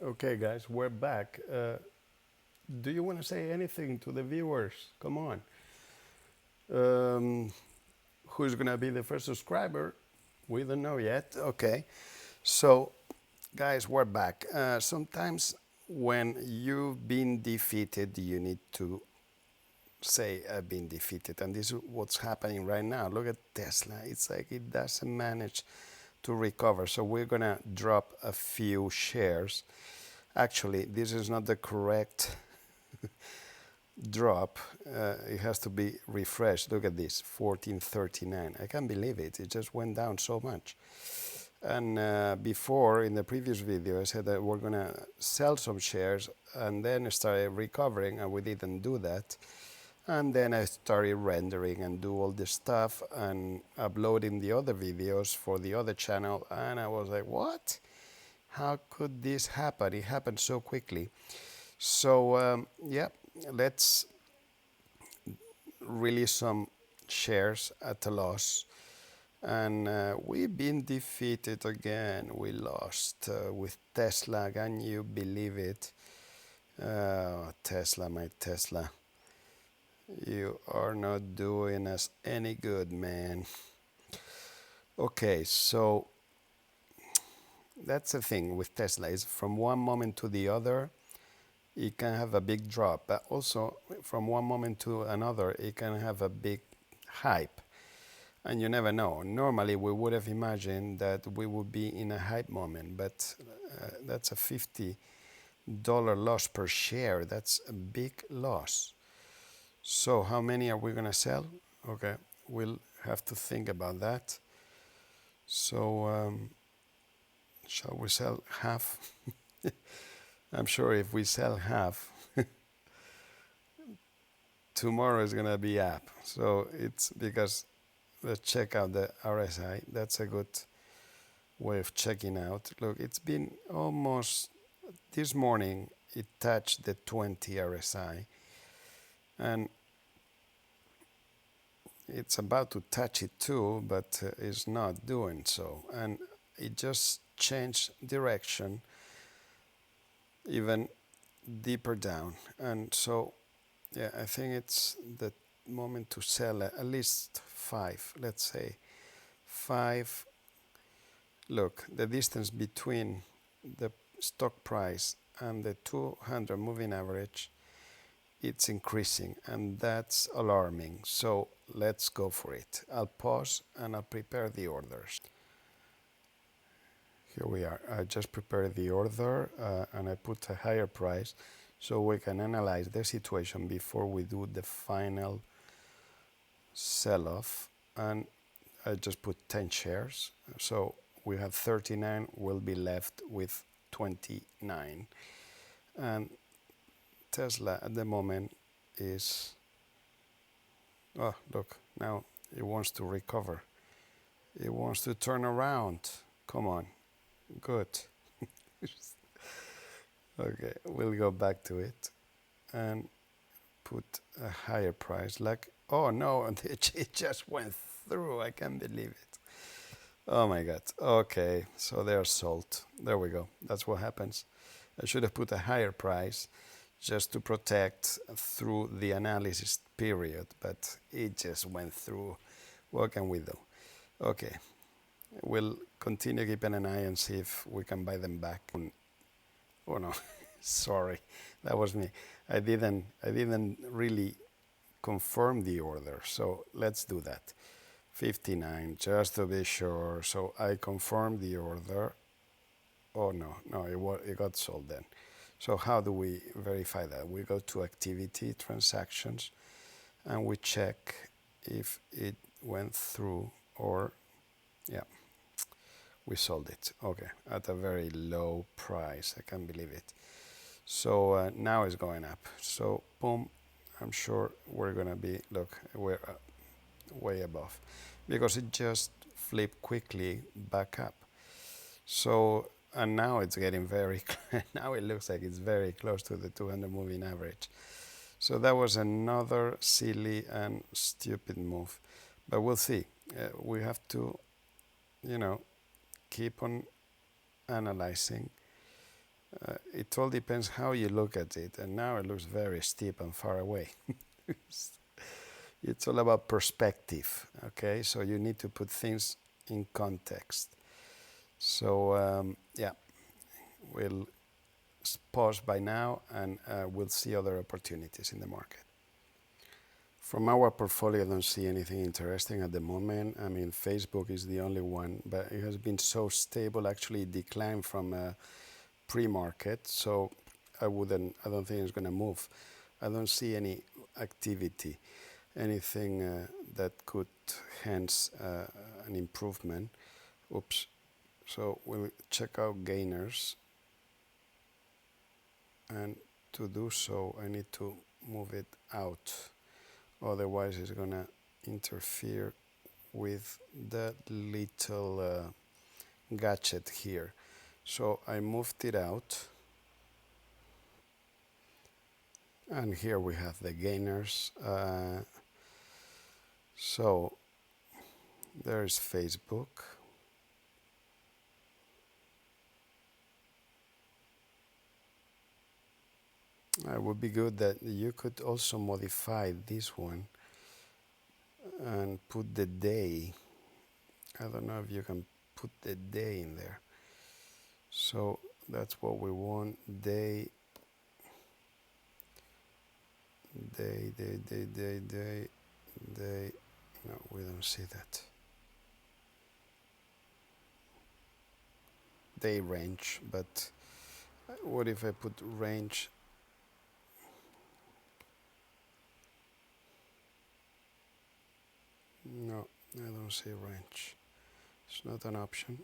Okay, guys, we're back. Do you want to say anything to the viewers? Come on. Um, who's going to be the first subscriber? We don't know yet. Okay. So, guys, we're back. Sometimes when you've been defeated, you need to say, I've been defeated. And this is what's happening right now. Look at Tesla. It's like it doesn't manage to recover. So, we're going to drop a few shares. Actually, this is not the correct drop. It has to be refreshed. Look at this, 1439. I can't believe it. It just went down so much. And before, in the previous video, I said that we're going to sell some shares and then started recovering, and we didn't do that. And then I started rendering and do all this stuff and uploading the other videos for the other channel. And I was like, what? How could this happen? It happened so quickly. So, yeah, let's release some shares at a loss. And we've been defeated again. We lost with Tesla. Can you believe it? Tesla, my Tesla. You are not doing us any good, man. Okay, so that's the thing with Tesla is from one moment to the other, it can have a big drop, but also from one moment to another, it can have a big hype. And you never know. Normally, we would have imagined that we would be in a hype moment, but that's a $50 loss per share. That's a big loss. So, how many are we going to sell? Okay, we'll have to think about that. So, shall we sell half? I'm sure if we sell half, tomorrow is going to be up. So, it's because let's check out the RSI. That's a good way of checking out. Look, it's been almost this morning. It touched the 20 RSI, and it's about to touch it too, but it's not doing so. And it just changed direction, even deeper down. And so, yeah, I think it's the moment to sell at least 5. Let's say 5. Look, the distance between the stock price and the 200 moving average, it's increasing, and that's alarming. So let's go for it. I'll pause and I'll prepare the orders. Here we are. I just prepared the order and I put a higher price so we can analyze the situation before we do the final sell-off. And I just put 10 shares. So we have 39, we'll be left with 29. And Tesla at the moment is, oh, look, now it wants to recover. It wants to turn around. Come on. Good. Okay, we'll go back to it and put a higher price. Like, oh no, it just went through. I can't believe it. Oh my God. Okay, so they're sold. There we go. That's what happens. I should have put a higher price just to protect through the analysis period, but it just went through. What can we do? Okay, we'll continue keeping an eye and see if we can buy them back. Oh no, sorry, that was me. I didn't really confirm the order, so let's do that. 59, just to be sure. So I confirmed the order. Oh no, it got sold then. So how do we verify that? We go to activity, transactions, and we check if it went through or, yeah, we sold it. Okay, at a very low price. I can't believe it. So now it's going up. So boom, I'm sure we're gonna be, look, we're way above because it just flipped quickly back up. So, and now it's getting very, now it looks like it's very close to the 200 moving average. So that was another silly and stupid move. But we'll see. We have to, keep on analyzing It all depends how you look at it, and now it looks very steep and far away. It's all about perspective, okay? So you need to put things in context. So yeah, we'll pause by now, and we'll see other opportunities in the market. From our portfolio, I don't see anything interesting at the moment. I mean, Facebook is the only one, but it has been so stable. Actually, it declined from pre-market, so I don't think it's going to move. I don't see any activity, anything that could hence an improvement. Oops. So we'll check out gainers, and to do so, I need to move it out. Otherwise, it's going to interfere with that little gadget here. So I moved it out. And here we have the gainers. So there's Facebook. It would be good that you could also modify this one and put the day. I don't know if you can put the day in there. So that's what we want. Day. No, we don't see that. Day range, but what if I put range? No, I don't see range. It's not an option.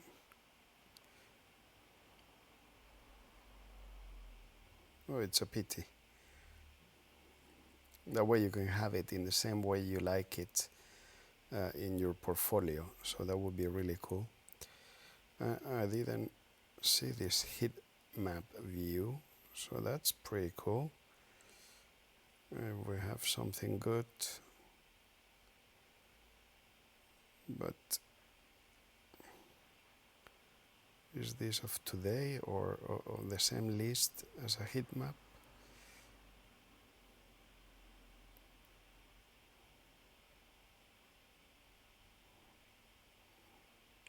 Oh, it's a pity. That way you can have it in the same way you like it in your portfolio. So that would be really cool. I didn't see this heat map view, so that's pretty cool. We have something good, but is this of today or the same list as a heat map?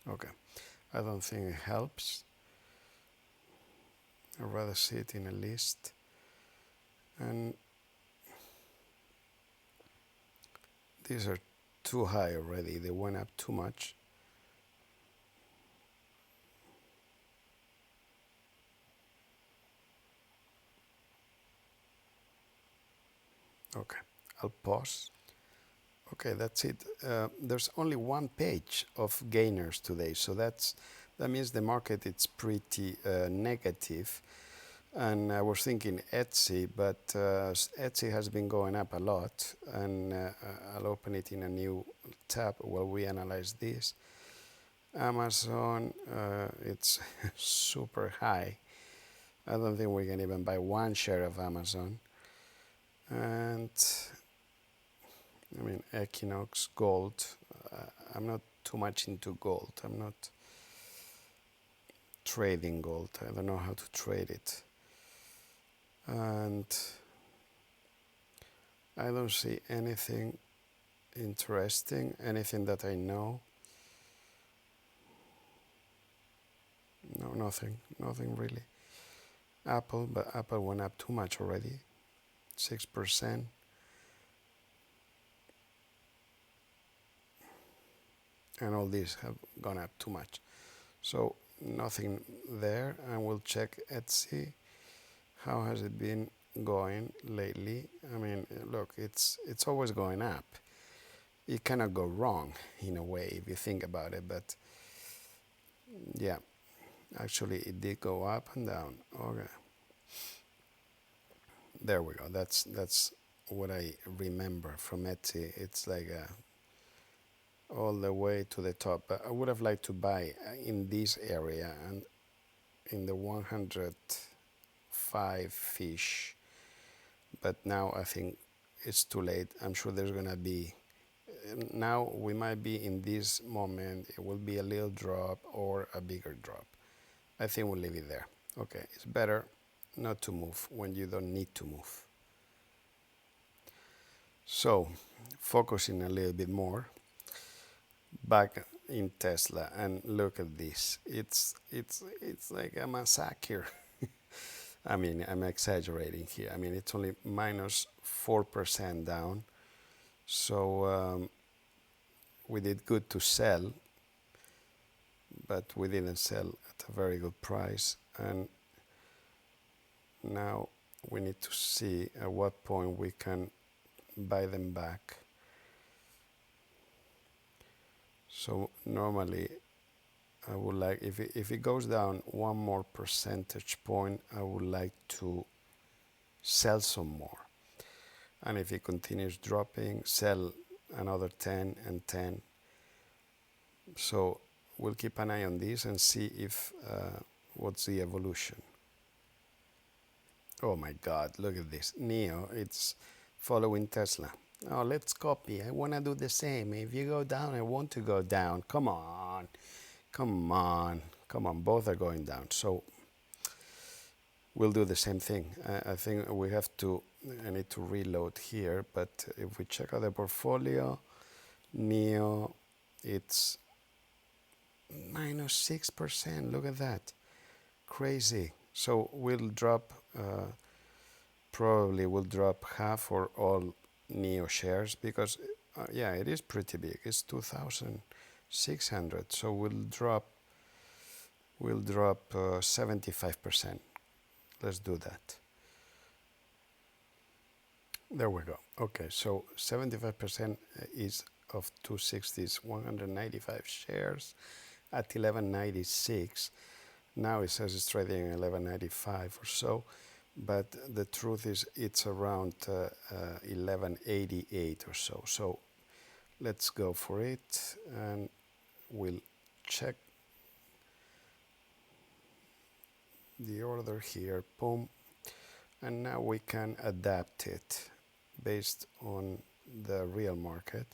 Okay, I don't think it helps. I'd rather see it in a list. And these are too high already. They went up too much. Okay, I'll pause. Okay, that's it. There's only one page of gainers today, so that means the market is pretty negative. And I was thinking Etsy, but Etsy has been going up a lot, and I'll open it in a new tab while we analyze this. Amazon, it's super high. I don't think we can even buy one share of Amazon. And I mean, Equinox, gold. I'm not too much into gold. I'm not trading gold. I don't know how to trade it. And I don't see anything interesting, anything that I know. No, nothing really. Apple, but Apple went up too much already, 6%. And all these have gone up too much. So nothing there, and we'll check Etsy. How has it been going lately? I mean, look, it's always going up. It cannot go wrong in a way if you think about it, but yeah, actually it did go up and down. Okay, there we go. That's what I remember from Etsy. It's like all the way to the top. But I would have liked to buy in this area and in the 105 fish, but now I think it's too late. I'm sure there's gonna be, now we might be in this moment, it will be a little drop or a bigger drop. I think we'll leave it there. Okay, it's better not to move when you don't need to move. So, focusing a little bit more back in Tesla, and look at this. It's like a massacre. I mean, I'm exaggerating here. I mean, it's only minus 4% down. So we did good to sell, but we didn't sell at a very good price. And now we need to see at what point we can buy them back. So normally I would like, if it goes down one more percentage point, I would like to sell some more. And if it continues dropping, sell another 10 and 10. So we'll keep an eye on this and see if what's the evolution. Oh my God, look at this. Neo, it's following Tesla. Oh, let's copy. I want to do the same. If you go down, I want to go down. Come on. Come on. Come on. Both are going down. So we'll do the same thing. I think we have to, I need to reload here. But if we check out the portfolio, Neo, it's minus 6%. Look at that. Crazy. So we'll drop, probably we'll drop half or all Neo shares because, yeah, it is pretty big. It's 2,600. So we'll drop 75%. Let's do that. There we go. Okay, so 75% is of 260's 195 shares at 1196. Now it says it's trading at 1195 or so, but the truth is it's around 1188 or so. So let's go for it and we'll check the order here, boom, and now we can adapt it based on the real market,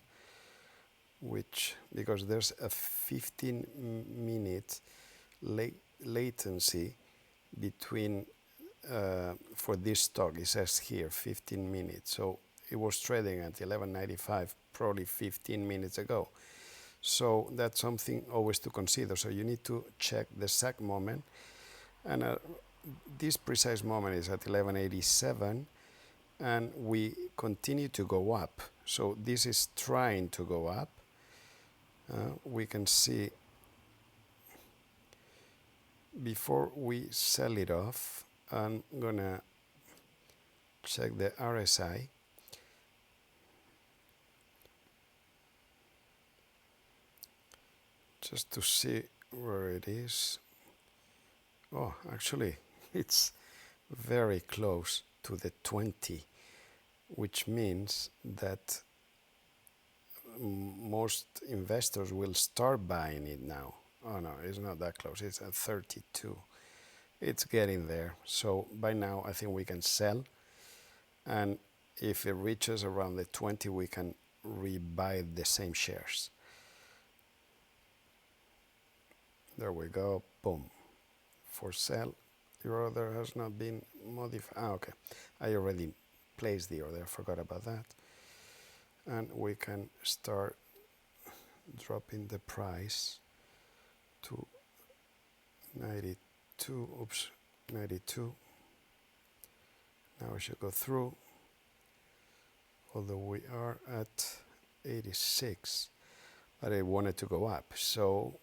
which, because there's a 15-minute latency between for this stock. It says here 15 minutes, so it was trading at 1195 probably 15 minutes ago. So that's something always to consider. So you need to check the exact moment, and this precise moment is at 1187, and we continue to go up. So this is trying to go up. We can see, before we sell it off, I'm gonna check the RSI. Just to see where it is. Oh, actually, it's very close to the 20, which means that most investors will start buying it now. Oh no, it's not that close. It's at 32. It's getting there. So by now, I think we can sell. And if it reaches around the 20, we can rebuy the same shares. There we go. Boom. For sale. Your order has not been modified. Okay. I already placed the order. I forgot about that. And we can start dropping the price to 92. Oops. 92. Now we should go through. Although we are at 86. But I wanted to go up. So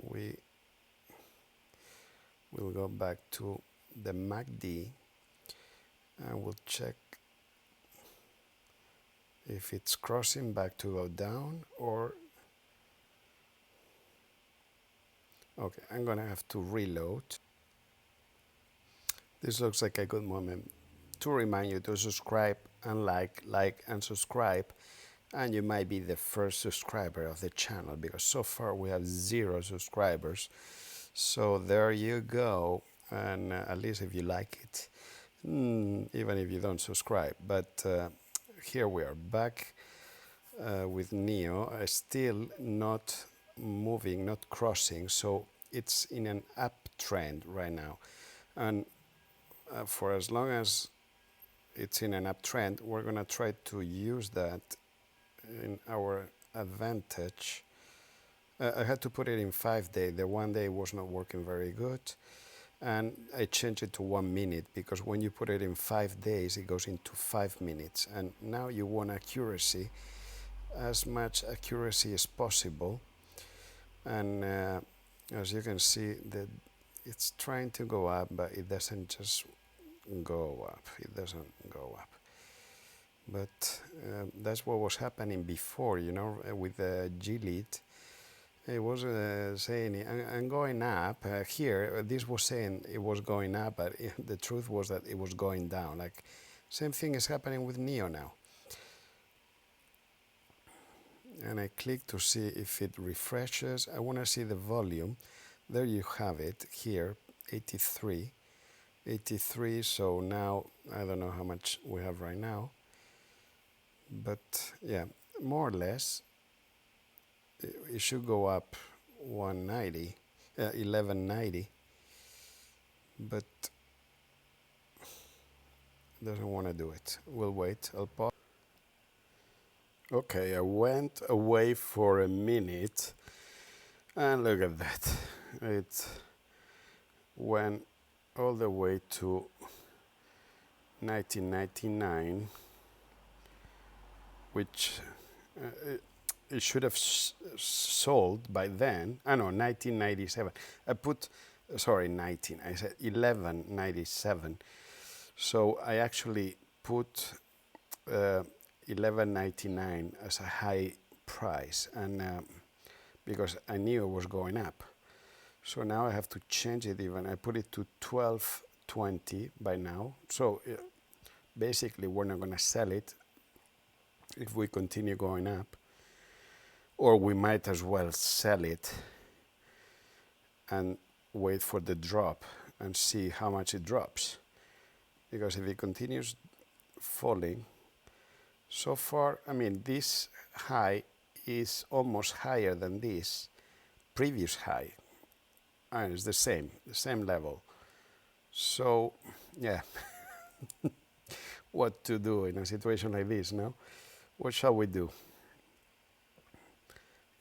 we will go back to the MACD and we'll check if it's crossing back to go down or... Okay, I'm gonna have to reload. This looks like a good moment to remind you to subscribe and like and subscribe, and you might be the first subscriber of the channel because so far we have 0 subscribers. So there you go, and at least if you like it, even if you don't subscribe. But here we are back with Neo, still not moving, not crossing. So it's in an uptrend right now, and for as long as it's in an uptrend, we're gonna try to use that in our advantage. I had to put it in 5 day. The 1 day was not working very good, and I changed it to 1 minute, because when you put it in 5 days, it goes into 5 minutes, and now you want accuracy, as much accuracy as possible. And as you can see, that it's trying to go up, but it doesn't just go up. It doesn't go up. But that's what was happening before, you know, with the G-lead. It was saying, I'm going up. Here, this was saying it was going up, but the truth was that it was going down. Like, same thing is happening with Neo now. And I click to see if it refreshes. I want to see the volume. There you have it here, 83. 83, so now I don't know how much we have right now. But yeah, more or less, it should go up 190, 1190, but doesn't want to do it. We'll wait. I'll pause. Okay, I went away for a minute, and look at that. It went all the way to 1999, which it should have sold by then. I know, 1997. I put, sorry, 19. I said 1197. So I actually put 11.99 as a high price, and because I knew it was going up. So now I have to change it even. I put it to 12.20 by now. So basically we're not going to sell it if we continue going up, or we might as well sell it and wait for the drop and see how much it drops, because if it continues falling, so far, I mean, this high is almost higher than this previous high, and it's the same level. So yeah, what to do in a situation like this, no? What shall we do?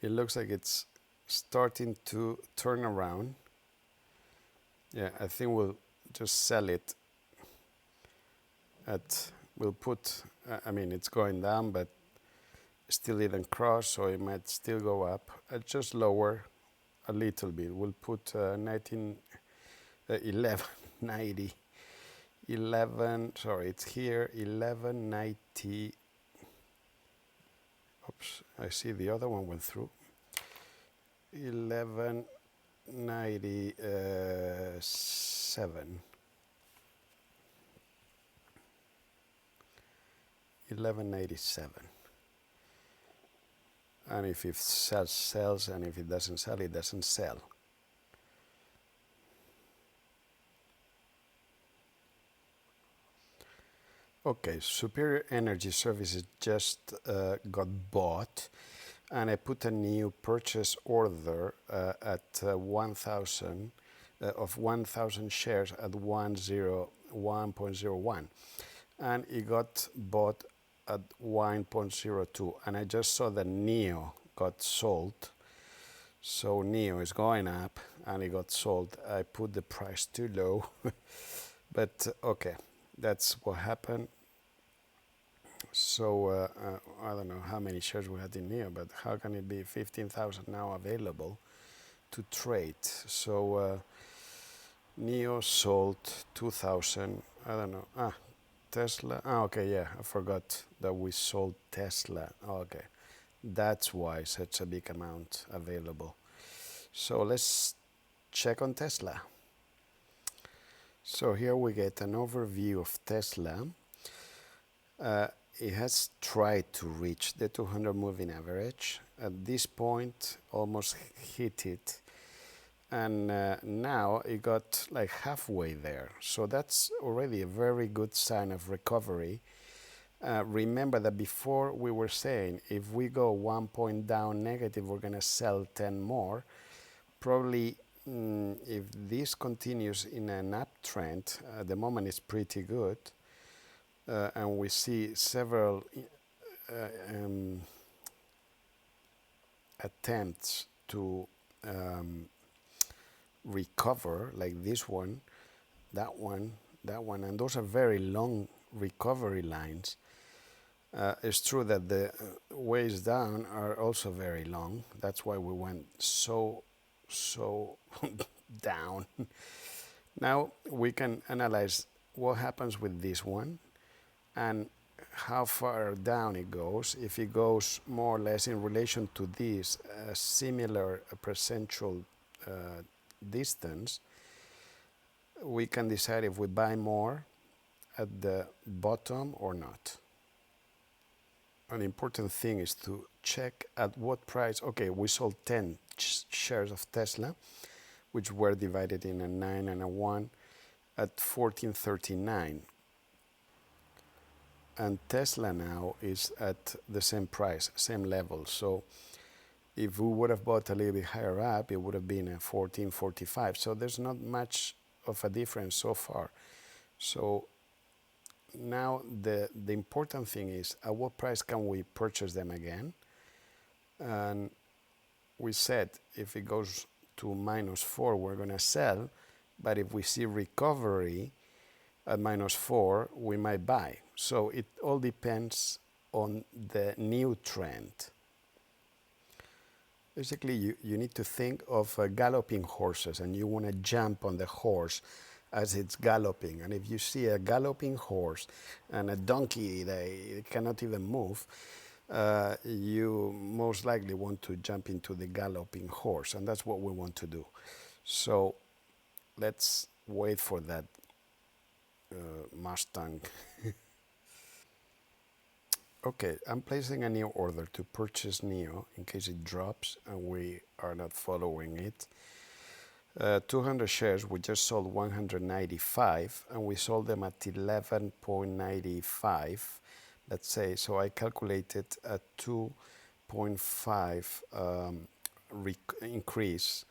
It looks like it's starting to turn around. Yeah, I think we'll just sell it at, we'll put, I mean, it's going down, but still didn't cross, so it might still go up. I'll just lower a little bit. We'll put 1190. 11, sorry, it's here, 1190. Oops, I see the other one went through. 1197. 1197. And if it sells, sells, and if it doesn't sell, it doesn't sell. Okay, Superior Energy Services just got bought, and I put a new purchase order at 1,000 of 1,000 shares at 101.01, and it got bought at 1.02, and I just saw that Neo got sold. So Neo is going up, and it got sold. I put the price too low, but okay, that's what happened. So I don't know how many shares we had in Neo, but how can it be 15,000 now available to trade? So Neo sold 2,000. I don't know. Tesla. Okay, yeah, I forgot that we sold Tesla. Okay, that's why such a big amount available. So let's check on Tesla. So here we get an overview of Tesla. It has tried to reach the 200 moving average. At this point, almost hit it. And now it got like halfway there. So that's already a very good sign of recovery. Remember that before we were saying if we go 1 point down negative, we're going to sell 10 more. Probably if this continues in an uptrend, at the moment it's pretty good, and we see several um, attempts to um, recover, like this one, that one, that one, and those are very long recovery lines. It's true that the ways down are also very long. That's why we went so down. Now we can analyze what happens with this one and how far down it goes. If it goes more or less in relation to this similar percentual distance, we can decide if we buy more at the bottom or not. An important thing is to check at what price. Okay, we sold 10 shares of Tesla, which were divided in a 9 and a 1 at 14.39. And Tesla now is at the same price, same level. So if we would have bought a little bit higher up, it would have been a 14.45. So there's not much of a difference so far. So now the important thing is at what price can we purchase them again? And we said if it goes to -4, we're going to sell. But if we see recovery at -4, we might buy. So it all depends on the new trend. Basically, you need to think of galloping horses, and you want to jump on the horse as it's galloping. And if you see a galloping horse and a donkey, they cannot even move, you most likely want to jump into the galloping horse, and that's what we want to do. So let's wait for that Mustang. Okay, I'm placing a new order to purchase NEO in case it drops and we are not following it. 200 shares, we just sold 195 and we sold them at 11.95, let's say. So I calculated a 2.5 increase,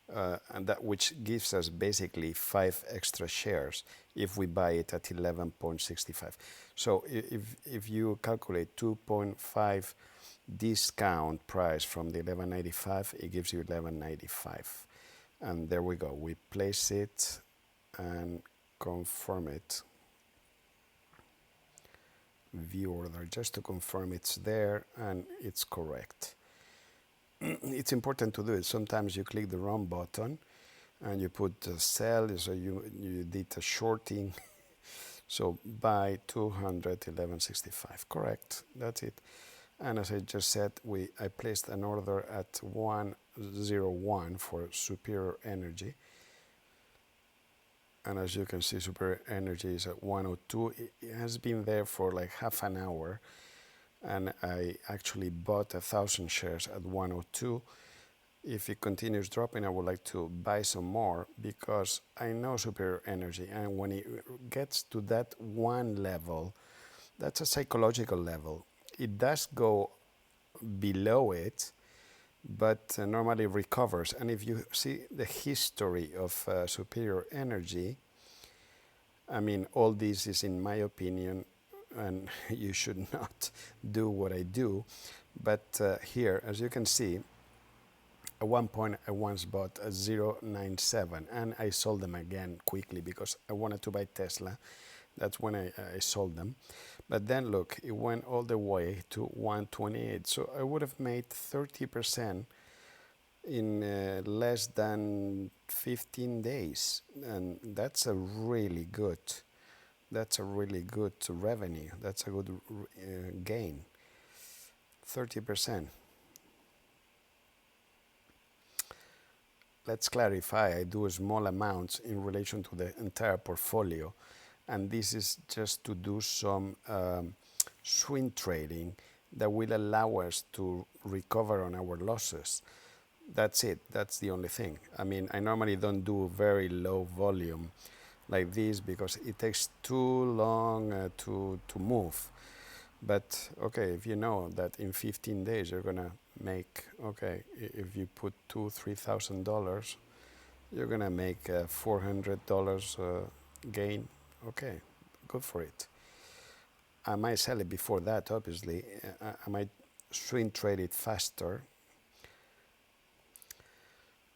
and that which gives us basically 5 extra shares if we buy it at 11.65. So if you calculate 2.5 discount price from the 11.95, it gives you 11.95. And there we go. We place it and confirm it. View order, just to confirm it's there and it's correct. It's important to do it. Sometimes you click the wrong button and you put sell, so you did a shorting. So buy 211.65. Correct. That's it. And as I just said, I placed an order at 101 for Superior Energy. And as you can see, Superior Energy is at 102. It has been there for like half an hour. And I actually bought 1,000 shares at 102. If it continues dropping, I would like to buy some more because I know Superior Energy. And when it gets to that one level, that's a psychological level. It does go below it, but normally recovers. And if you see the history of Superior Energy, I mean, all this is in my opinion, and you should not do what I do. But here, as you can see, at one point I once bought a 0.97 and I sold them again quickly because I wanted to buy Tesla. That's when I sold them. But then look, it went all the way to 128. So I would have made 30% in less than 15 days. And that's a really good revenue. That's a good gain. 30%. Let's clarify, I do small amounts in relation to the entire portfolio. And this is just to do some swing trading that will allow us to recover on our losses. That's it. That's the only thing. I mean, I normally don't do very low volume like this because it takes too long to move. But okay, if you know that in 15 days you're gonna make, okay, if you put $2,000-3,000, you're gonna make $400 gain. Okay, good for it. I might sell it before that, obviously. I might swing trade it faster.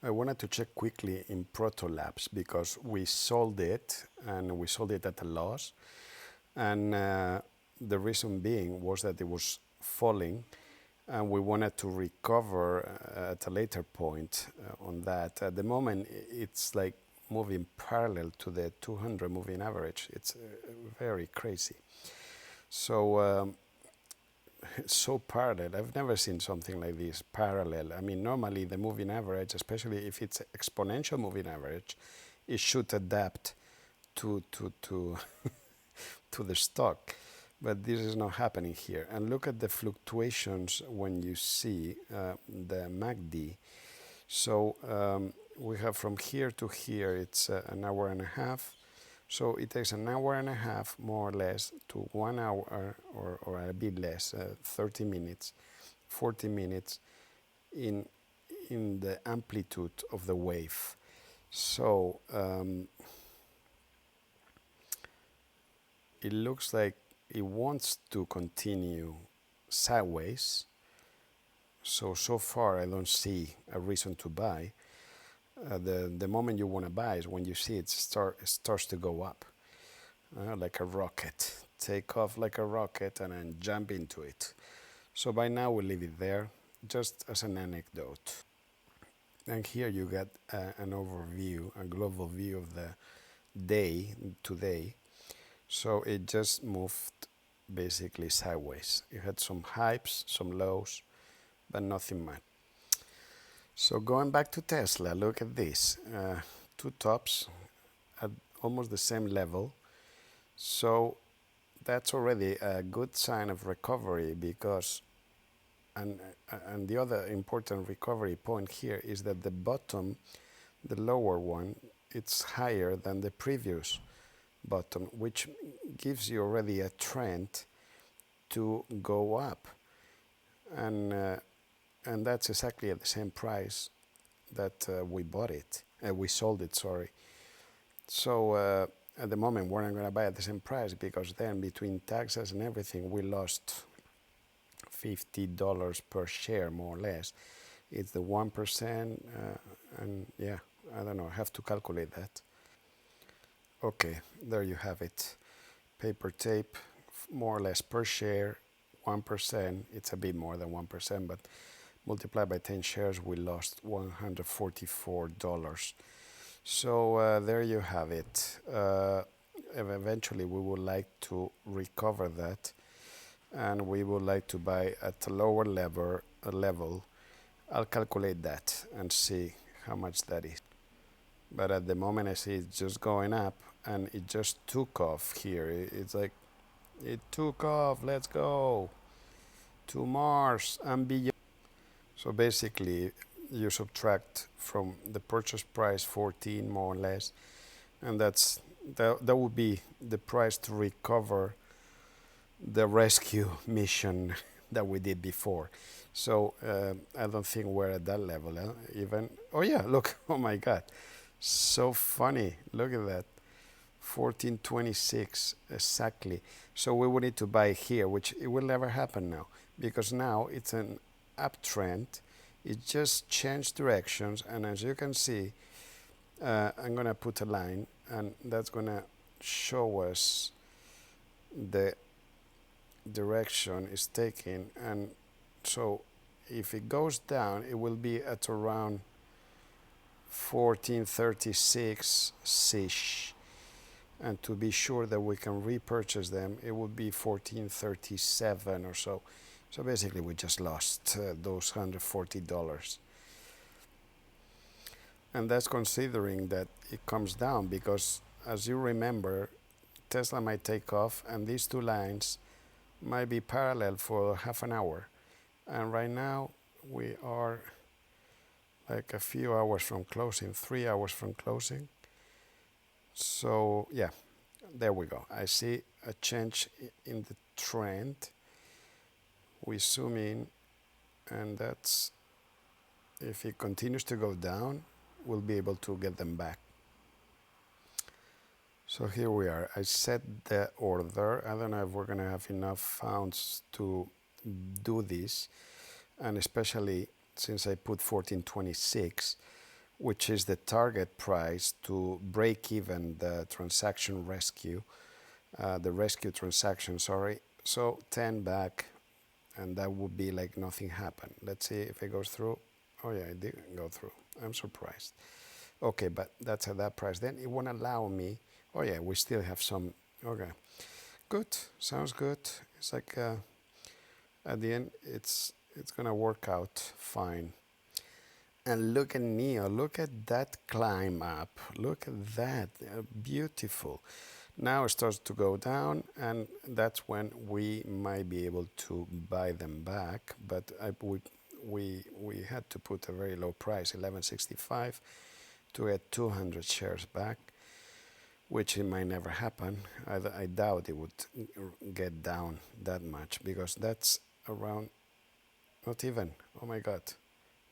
I wanted to check quickly in Proto Labs because we sold it and we sold it at a loss. And the reason being was that it was falling and we wanted to recover at a later point on that. At the moment, it's like moving parallel to the 200 moving average. It's very crazy. So so parallel. I've never seen something like this, parallel. I mean, normally the moving average, especially if it's exponential moving average, it should adapt to to the stock. But this is not happening here. And look at the fluctuations when you see the MACD. So we have from here to here, it's an hour and a half. So it takes an hour and a half, more or less, to 1 hour or a bit less, 30 minutes, 40 minutes in the amplitude of the wave. So it looks like it wants to continue sideways. So far I don't see a reason to buy. The moment you want to buy is when you see it starts to go up, like a rocket. Take off like a rocket and then jump into it. So by now we'll leave it there, just as an anecdote. And here you get an overview, a global view of the day today. So it just moved basically sideways. It had some hypes, some lows, but nothing much. So going back to Tesla, look at this. Two tops at almost the same level. So that's already a good sign of recovery because, and the other important recovery point here is that the bottom, the lower one, it's higher than the previous bottom, which gives you already a trend to go up. And that's exactly at the same price that we bought it. We sold it, sorry. So at the moment, we're not going to buy at the same price because then between taxes and everything, we lost $50 per share, more or less. It's the 1%, and yeah, I don't know, I have to calculate that. Okay, there you have it. Paper tape, more or less per share, 1%. It's a bit more than 1%, but multiplied by 10 shares, we lost $144. So there you have it. Eventually, we would like to recover that, and we would like to buy at a lower level. I'll calculate that and see how much that is. But at the moment, I see it's just going up, and it just took off here. It's like, it took off, let's go to Mars and beyond. So basically, you subtract from the purchase price 14 more or less, and that would be the price to recover the rescue mission that we did before. So I don't think we're at that level even. Oh yeah, look, oh my God, so funny, look at that. 1426 exactly. So we would need to buy here, which it will never happen now because now it's an uptrend. It just changed directions, and as you can see, I'm gonna put a line, and that's gonna show us the direction it's taking. And so if it goes down, it will be at around 1436-ish. And to be sure that we can repurchase them, it would be 1437 or so. So basically, we just lost those $140. And that's considering that it comes down because, as you remember, Tesla might take off and these two lines might be parallel for half an hour. And right now, we are like a few hours from closing, 3 hours from closing. So yeah, there we go. I see a change in the trend. We zoom in, and that's if it continues to go down, we'll be able to get them back. So here we are. I set the order. I don't know if we're gonna have enough funds to do this, and especially since I put 1426, which is the target price to break even the transaction rescue, the rescue transaction, sorry. So 10 back, and that would be like nothing happened. Let's see if it goes through. Oh yeah, it didn't go through. I'm surprised. Okay, but that's at that price. Then it won't allow me. Oh yeah, we still have some. Okay, good. Sounds good. It's like at the end, it's gonna work out fine. And look at Neo. Look at that climb up. Look at that. Beautiful. Now it starts to go down, and that's when we might be able to buy them back. But we had to put a very low price, 1165, to get 200 shares back, which it might never happen. I doubt it would get down that much, because that's around, not even. Oh my God,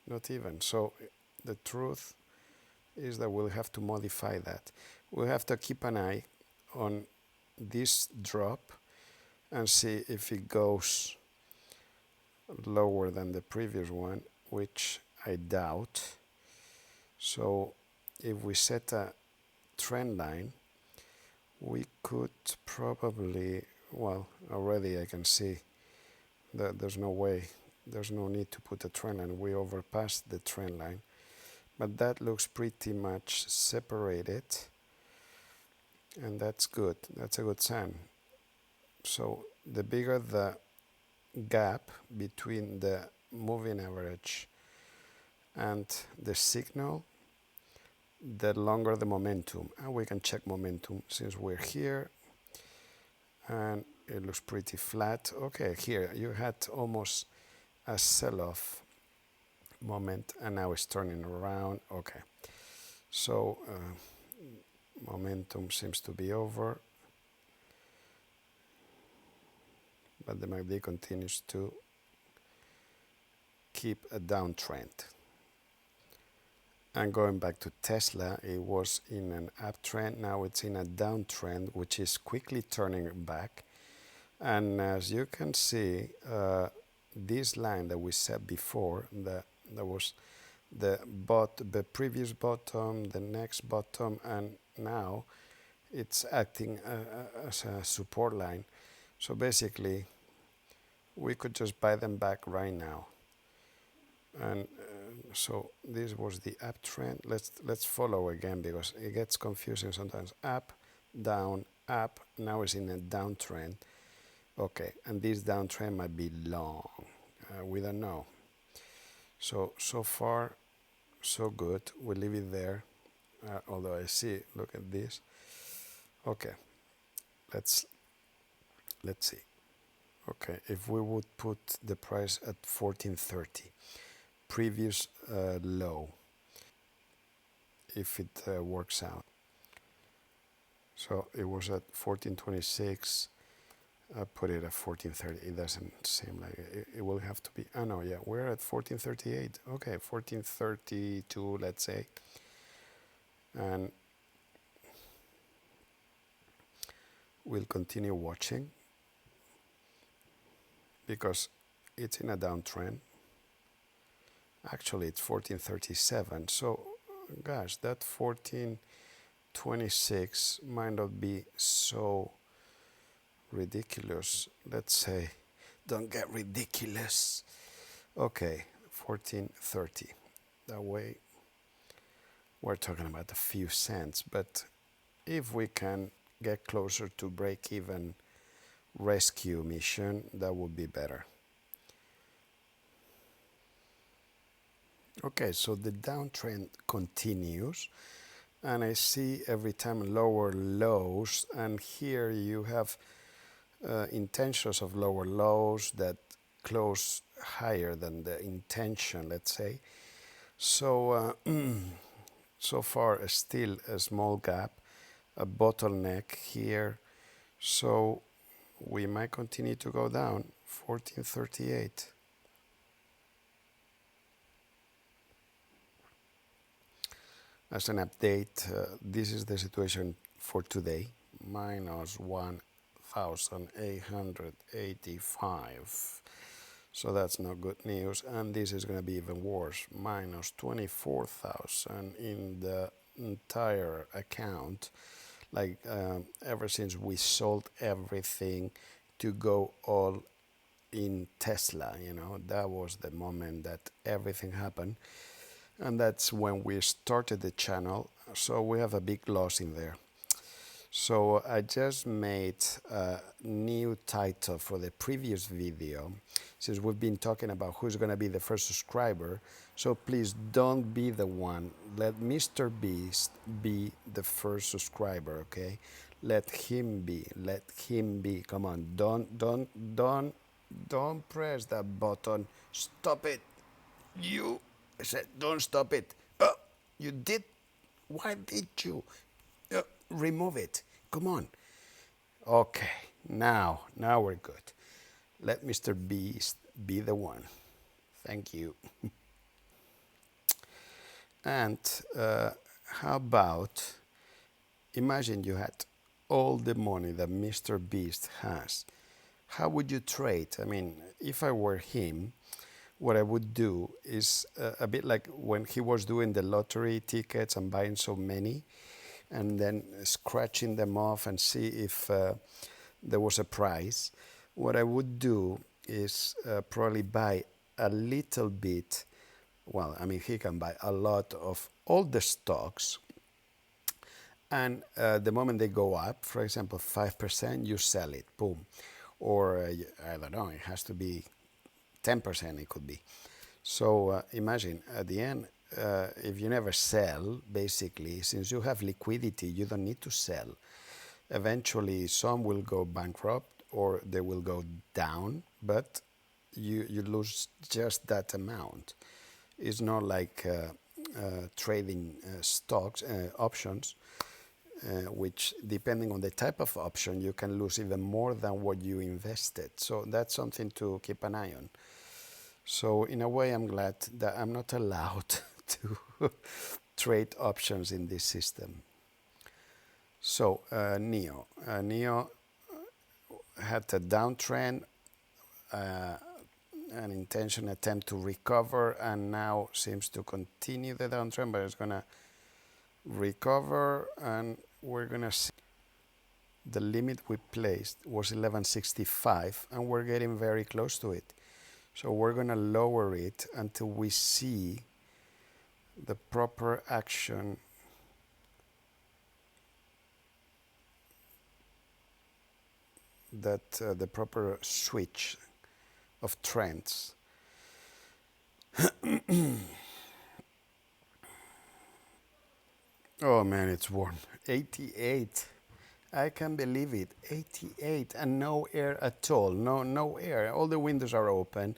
not even. So the truth is that we'll have to modify that. We'll have to keep an eye on this drop and see if it goes lower than the previous one, which I doubt. So if we set a trend line, we could probably, well, already I can see that there's no way, there's no need to put a trend line. We overpassed the trend line, but that looks pretty much separated, and that's good. That's a good sign. So the bigger the gap between the moving average and the signal, the longer the momentum. And we can check momentum since we're here, and it looks pretty flat. Okay, here you had almost a sell-off moment, and now it's turning around. Okay, so momentum seems to be over, but the MACD continues to keep a downtrend. And going back to Tesla, it was in an uptrend. Now it's in a downtrend, which is quickly turning back. And as you can see, this line that we set before, that was the previous bottom, the next bottom, and now it's acting as a support line. So basically, we could just buy them back right now. And so this was the uptrend. Let's follow again, because it gets confusing sometimes. Up, down, up. Now it's in a downtrend. Okay, and this downtrend might be long. We don't know. So far, so good. We'll leave it there. Although I see, look at this. Okay, let's see. Okay, if we would put the price at 1430, previous low, if it works out. So it was at 1426. I put it at 1430. It doesn't seem like it will have to be. Oh no, yeah, we're at 1438. Okay, 1432, let's say. And we'll continue watching, because it's in a downtrend. Actually, it's 1437. So, gosh, that 1426 might not be so ridiculous. Let's say, don't get ridiculous. Okay, 1430. That way, we're talking about a few cents. But if we can get closer to break-even rescue mission, that would be better. Okay, so the downtrend continues, and I see every time lower lows, and here you have intentions of lower lows that close higher than the intention, let's say. So so far still a small gap, a bottleneck here, so we might continue to go down. 1438. As an update, this is the situation for today, minus 1,885. So that's not good news, and this is going to be even worse, minus 24,000 in the entire account. Like ever since we sold everything to go all in Tesla, that was the moment that everything happened. And that's when we started the channel. So we have a big loss in there. So I just made a new title for the previous video, since we've been talking about who's going to be the first subscriber. So please don't be the one. Let Mr. Beast be the first subscriber, okay? Let him be. Let him be. Come on. Don't press that button. Stop it. I said, don't stop it. Oh, you did. Why did you? Remove it. Come on. Okay, now we're good. Let Mr. Beast be the one. Thank you. And how about, imagine you had all the money that Mr. Beast has. How would you trade? I mean, if I were him, what I would do is a bit like when he was doing the lottery tickets and buying so many, and then scratching them off and see if there was a price. What I would do is probably buy a little bit. Well, I mean, he can buy a lot of all the stocks, and the moment they go up, for example, 5%, you sell it, boom. Or I don't know, it has to be 10%, it could be. So imagine at the end, if you never sell, basically, since you have liquidity, you don't need to sell. Eventually, some will go bankrupt or they will go down, but you lose just that amount. It's not like trading stocks, options, which depending on the type of option, you can lose even more than what you invested. So that's something to keep an eye on. So in a way, I'm glad that I'm not allowed to trade options in this system. So Neo had a downtrend, an intention attempt to recover, and now seems to continue the downtrend, but it's gonna recover, and we're gonna see the limit we placed was 1165, and we're getting very close to it. So we're going to lower it until we see the proper action that the proper switch of trends. Oh man, it's warm. 88. I can't believe it. 88 and no air at all. No air. All the windows are open.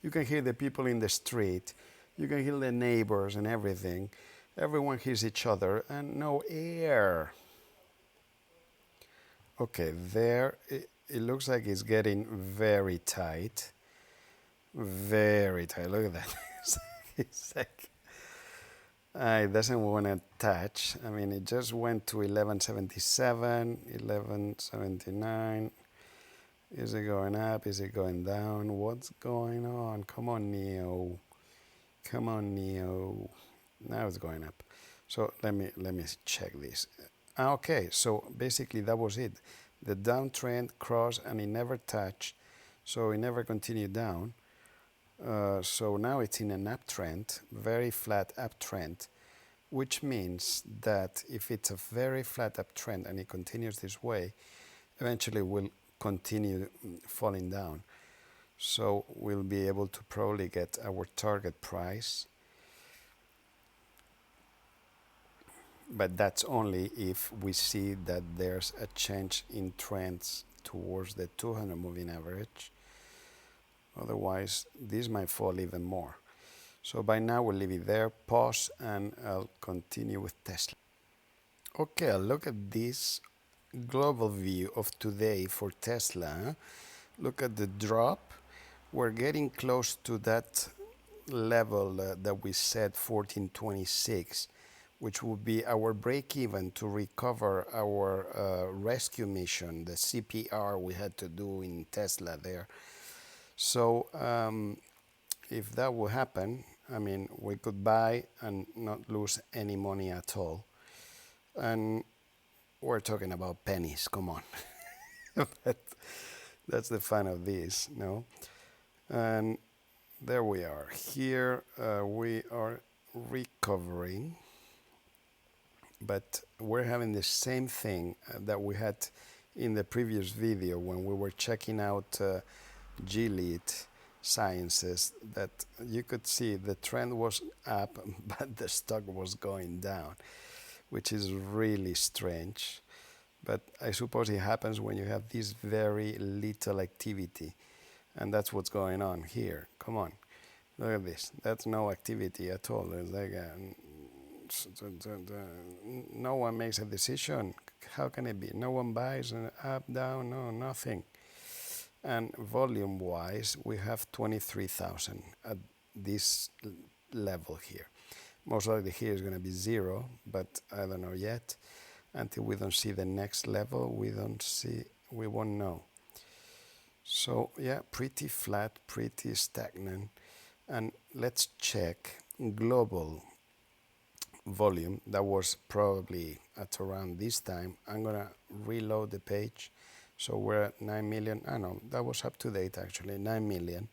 You can hear the people in the street. You can hear the neighbors and everything. Everyone hears each other and no air. Okay, there it looks like it's getting very tight. Very tight. Look at that. It's like it doesn't want to touch. I mean, it just went to 1177, 1179. Is it going up? Is it going down? What's going on? Come on, Neo. Come on, Neo. Now it's going up. So let me check this. Okay, so basically that was it. The downtrend crossed and it never touched, so it never continued down. So now it's in an uptrend, very flat uptrend, which means that if it's a very flat uptrend and it continues this way, eventually will continue falling down. So we'll be able to probably get our target price, but that's only if we see that there's a change in trends towards the 200 moving average. Otherwise, this might fall even more. So by now we'll leave it there, pause, and I'll continue with Tesla. Okay, look at this global view of today for Tesla. Look at the drop. We're getting close to that level that we set, 1426. which would be our break even to recover our rescue mission, the CPR we had to do in Tesla there. So if that would happen, I mean, we could buy and not lose any money at all. And we're talking about pennies, come on. But that's the fun of this, no? And there we are. Here we are recovering, but we're having the same thing that we had in the previous video when we were checking out G-Lead Sciences, that you could see the trend was up, but the stock was going down, which is really strange. But I suppose it happens when you have this very little activity. And that's what's going on here. Come on. Look at this. That's no activity at all. It's like no one makes a decision. How can it be? No one buys up, down, no, nothing. And volume-wise, we have 23,000 at this level here. Most likely here is going to be zero, but I don't know yet. Until we don't see the next level, we won't know. So yeah, pretty flat, pretty stagnant. And let's check global volume. That was probably at around this time. I'm gonna reload the page. So we're at 9 million. I know that was up to date actually, 9 million.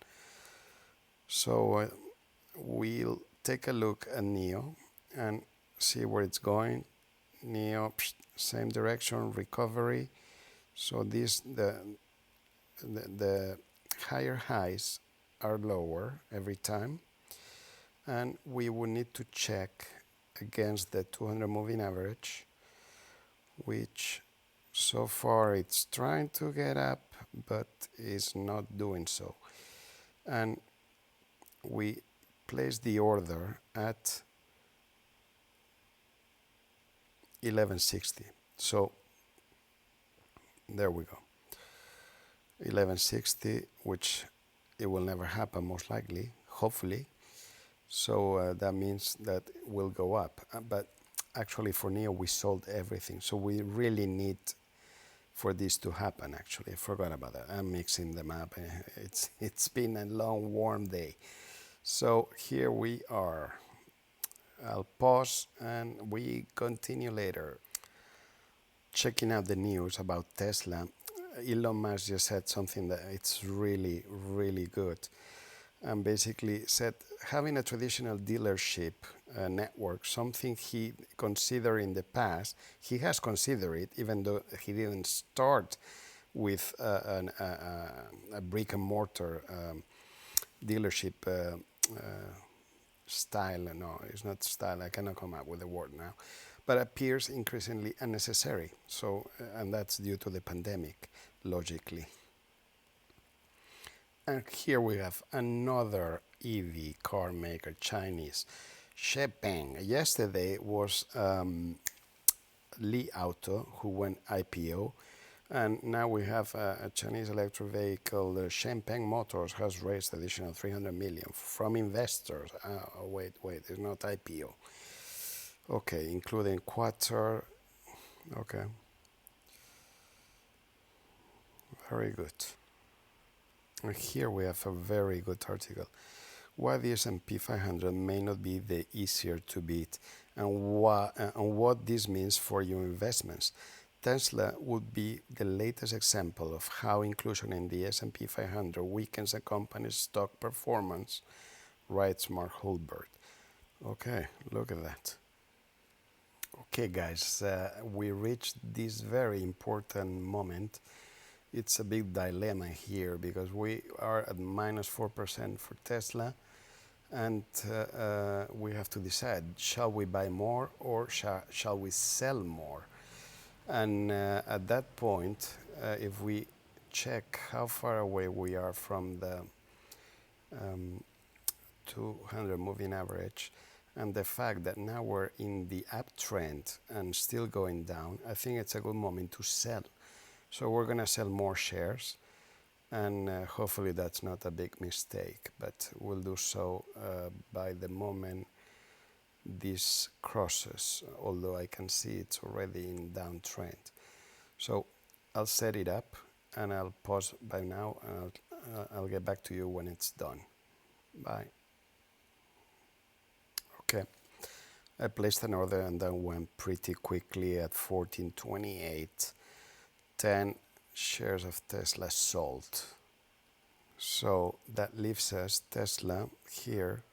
So we'll take a look at NEO and see where it's going. NEO, same direction, recovery. So this the higher highs are lower every time, and we will need to check against the 200 moving average, which so far it's trying to get up but is not doing so. And we place the order at 1160. So there we go. 1160, which it will never happen most likely, hopefully. So that means that it will go up. But actually for NEO we sold everything. So we really need for this to happen actually. I forgot about that. I'm mixing them up. It's been a long warm day. So here we are. I'll pause and we continue later. Checking out the news about Tesla. Elon Musk just said something that it's really, really good. And basically said having a traditional dealership network, something he considered in the past, he has considered it, even though he didn't start with a brick and mortar dealership style. No, it's not style. I cannot come up with the word now. But appears increasingly unnecessary. So, and that's due to the pandemic, logically. And here we have another EV car maker, Chinese, Xpeng. Yesterday was Li Auto, who went IPO. And now we have a Chinese electric vehicle, Xpeng Motors, has raised additional 300 million from investors. Wait, it's not IPO. Okay, including Quater. Okay. Very good. And here we have a very good article. Why the S&P 500 may not be the easier to beat, and what this means for your investments. Tesla would be the latest example of how inclusion in the S&P 500 weakens a company's stock performance, writes Mark Hulbert. Okay, look at that. Okay, guys, we reached this very important moment. It's a big dilemma here because we are at -4% for Tesla, and we have to decide, shall we buy more or shall we sell more? And at that point, if we check how far away we are from the 200 moving average, and the fact that now we're in the uptrend and still going down, I think it's a good moment to sell. So we're going to sell more shares, and hopefully that's not a big mistake, but we'll do so by the moment these crosses, although I can see it's already in downtrend. So I'll set it up and I'll pause by now, and I'll get back to you when it's done. Bye. Okay, I placed an order and that went pretty quickly at 14.28. 10 shares of Tesla sold. So that leaves us Tesla here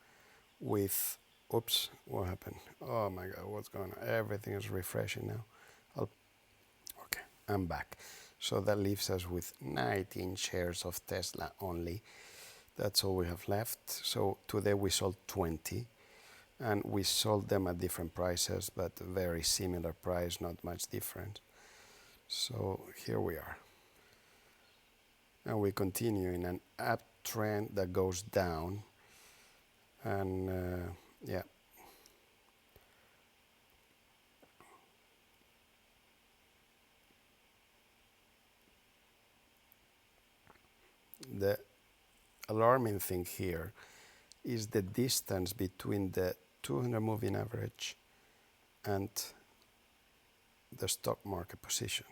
with, oops, what happened? Oh my God, what's going on? Everything is refreshing now. Okay, I'm back. So that leaves us with 19 shares of Tesla only. That's all we have left. So today we sold 20 and we sold them at different prices, but very similar price, not much different. So here we are. And we continue in an uptrend that goes down. And yeah. The alarming thing here is the distance between the 200 moving average and the stock market position.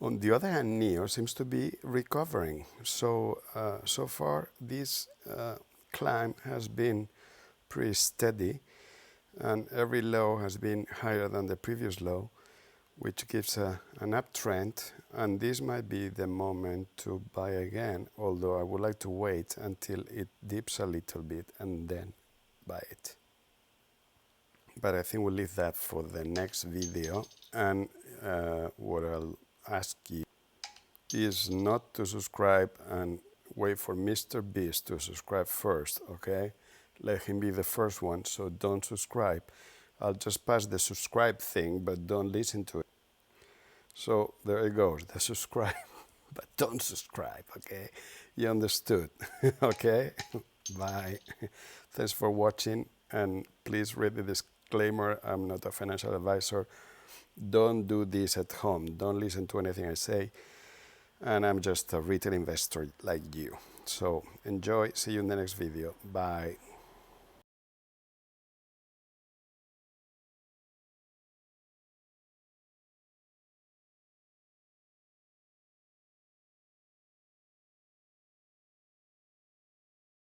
On the other hand, NEO seems to be recovering. So, so far this climb has been pretty steady, and every low has been higher than the previous low, which gives an uptrend, and this might be the moment to buy again, although I would like to wait until it dips a little bit and then buy it. But I think we'll leave that for the next video, and what I'll ask you is not to subscribe and wait for MrBeast to subscribe first, okay? Let him be the first one, so don't subscribe. I'll just pass the subscribe thing, but don't listen to it. So there it goes, the subscribe, but don't subscribe, okay? You understood, okay? Bye. Thanks for watching, and please read the disclaimer. I'm not a financial advisor. Don't do this at home. Don't listen to anything I say. And I'm just a retail investor like you. So enjoy. See you in the next video. Bye.